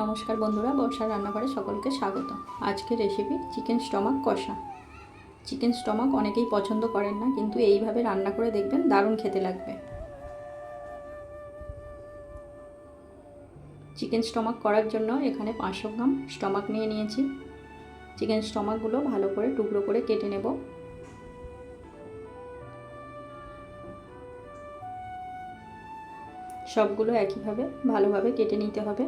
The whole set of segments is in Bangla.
নমস্কার বন্ধুরা, বর্ষার রান্নাঘরে সকলকে স্বাগত। আজকের রেসিপি চিকেন স্টমাক কষা। চিকেন স্টমাক অনেকেই পছন্দ করেন না, কিন্তু এইভাবে রান্না করে দেখবেন দারুণ খেতে লাগবে। চিকেন স্টমাক করার জন্য এখানে 500 গ্রাম স্টমাক নিয়ে নিয়েছি। চিকেন স্টমাকগুলো ভালো করে টুকরো করে কেটে নেব। সবগুলো একইভাবে ভালোভাবে কেটে নিতে হবে।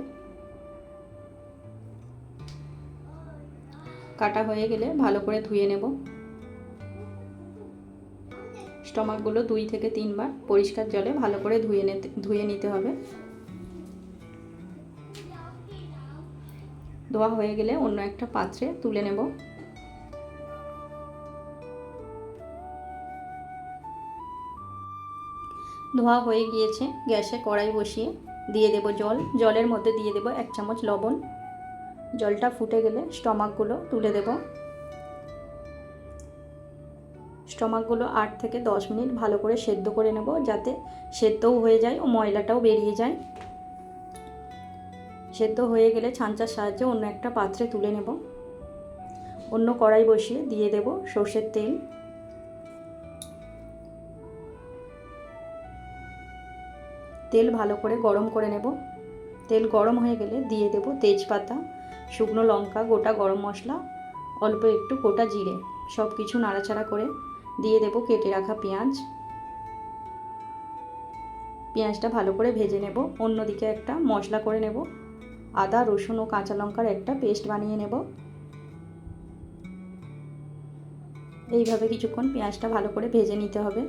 কাটা হয়ে গেলে ভালো করে ধুয়ে নেব। স্টমাকগুলো 2 থেকে 3 বার পরিষ্কার জলে ভালো করে ধুয়ে নিতে হবে। ধোয়া হয়ে গেলে অন্য একটা পাত্রে তুলে নেব। ধোয়া হয়ে গিয়েছে। গ্যাসে কড়াই বসিয়ে দিয়ে দেব জল। জলের মধ্যে দিয়ে দেব 1 চামচ লবণ। জলটা ফুটে গেলে স্টমাকগুলো তুলে দেব। স্টমাকগুলো 8 থেকে 10 মিনিট ভালো করে সেদ্ধ করে নেব, যাতে সেদ্ধও হয়ে যায় ও ময়লাটাও বেরিয়ে যায়। সেদ্ধ হয়ে গেলে ছাঁচার সাহায্যে অন্য একটা পাত্রে তুলে নেব। অন্য কড়াই বসিয়ে দিয়ে দেব সর্ষের তেল। তেল ভালো করে গরম করে নেব। তেল গরম হয়ে গেলে দিয়ে দেব তেজপাতা, শুকনো লঙ্কা, গোটা গরম মশলা, অল্প একটু গোটা জিরে। সব কিছু নাড়াচাড়া করে দিয়ে দেব কেটে রাখা পেঁয়াজ। পেঁয়াজটা ভালো করে ভেজে নেব। অন্যদিকে একটা মশলা করে নেব। আদা, রসুন ও কাঁচা লঙ্কার একটা পেস্ট বানিয়ে নেব। এইভাবে কিছুক্ষণ পেঁয়াজটা ভালো করে ভেজে নিতে হবে।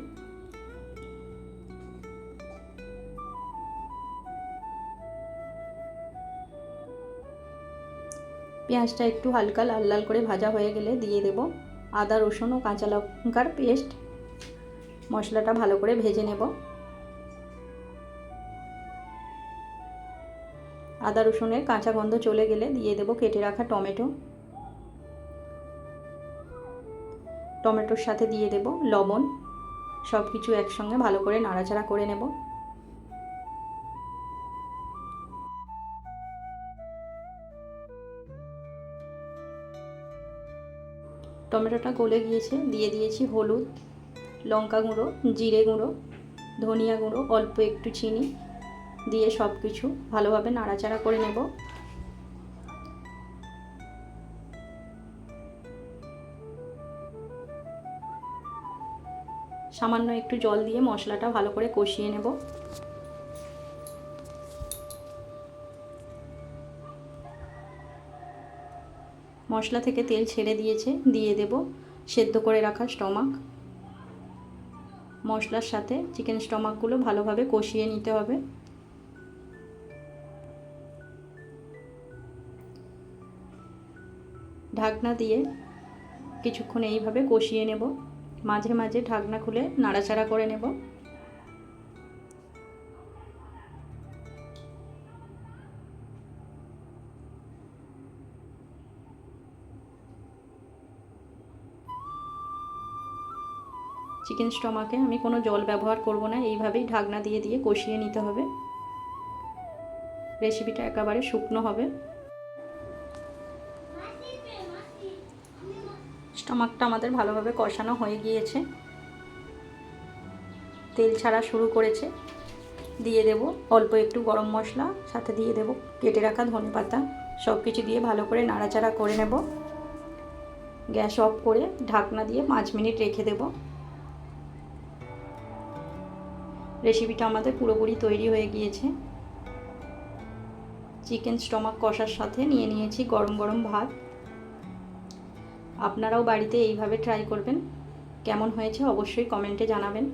পেঁয়াজটা একটু হালকা লাল লাল করে ভাজা হয়ে গেলে দিয়ে দেব আদা, রসুন ও কাঁচা লঙ্কার পেস্ট। মশলাটা ভালো করে ভেজে নেব। আদা রসুনের কাঁচা গন্ধ চলে গেলে দিয়ে দেব কেটে রাখা টমেটো। টমেটোর সাথে দিয়ে দেব লবণ। সব কিছু একসঙ্গে ভালো করে নাড়াচাড়া করে নেব। টমেটোটা গলে গিয়েছে। দিয়ে দিয়েছি হলুদ, লঙ্কা গুঁড়ো, জিরে গুঁড়ো, ধনিয়া গুঁড়ো, অল্প একটু চিনি দিয়ে সব কিছু ভালোভাবে নাড়াচাড়া করে নেব। সামান্য একটু জল দিয়ে মশলাটা ভালো করে কষিয়ে নেব। মশলা থেকে তেল ছেড়ে দিয়েছে। দিয়ে দেব সেদ্ধ করে রাখা স্টমাক। মশলার সাথে চিকেন স্টমাকগুলো ভালোভাবে কষিয়ে নিতে হবে। ঢাকনা দিয়ে কিছুক্ষণ এইভাবে কষিয়ে নেব। মাঝে মাঝে ঢাকনা খুলে নাড়াচাড়া করে নেব। চিকেন স্টমাকে আমি কোনো জল ব্যবহার করব না। এইভাবেই ঢাকনা দিয়ে দিয়ে কষিয়ে নিতে হবে। রেসিপিটা একেবারে শুকনো হবে। স্টমাকটা আমাদের ভালোভাবে কষানো হয়ে গিয়েছে। তেল ছাড়া শুরু করেছে। দিয়ে দেব অল্প একটু গরম মশলা, সাথে দিয়ে দেব কেটে রাখা ধনেপাতা। সব কিছু দিয়ে ভালো করে নাড়াচাড়া করে নেব। গ্যাস অফ করে ঢাকনা দিয়ে 5 মিনিট রেখে দেব। রেসিপিটা আমাদের পুরোপুরি তৈরি হয়ে গিয়েছে। চিকেন স্টমাক কষার সাথে নিয়ে নিয়েছি গরম গরম ভাত। আপনারাও বাড়িতে এইভাবে ট্রাই করবেন। কেমন হয়েছে অবশ্যই কমেন্টে জানাবেন।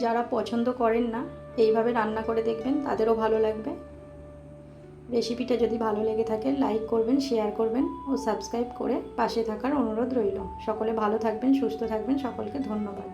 যারা পছন্দ করেন না, এইভাবে রান্না করে দেখবেন, তাদেরও ভালো লাগবে। রেসিপিটা যদি ভালো লেগে থাকে লাইক করবেন, শেয়ার করবেন ও সাবস্ক্রাইব করে পাশে থাকার অনুরোধ রইল। সকলে ভালো থাকবেন, সুস্থ থাকবেন। সকলকে ধন্যবাদ।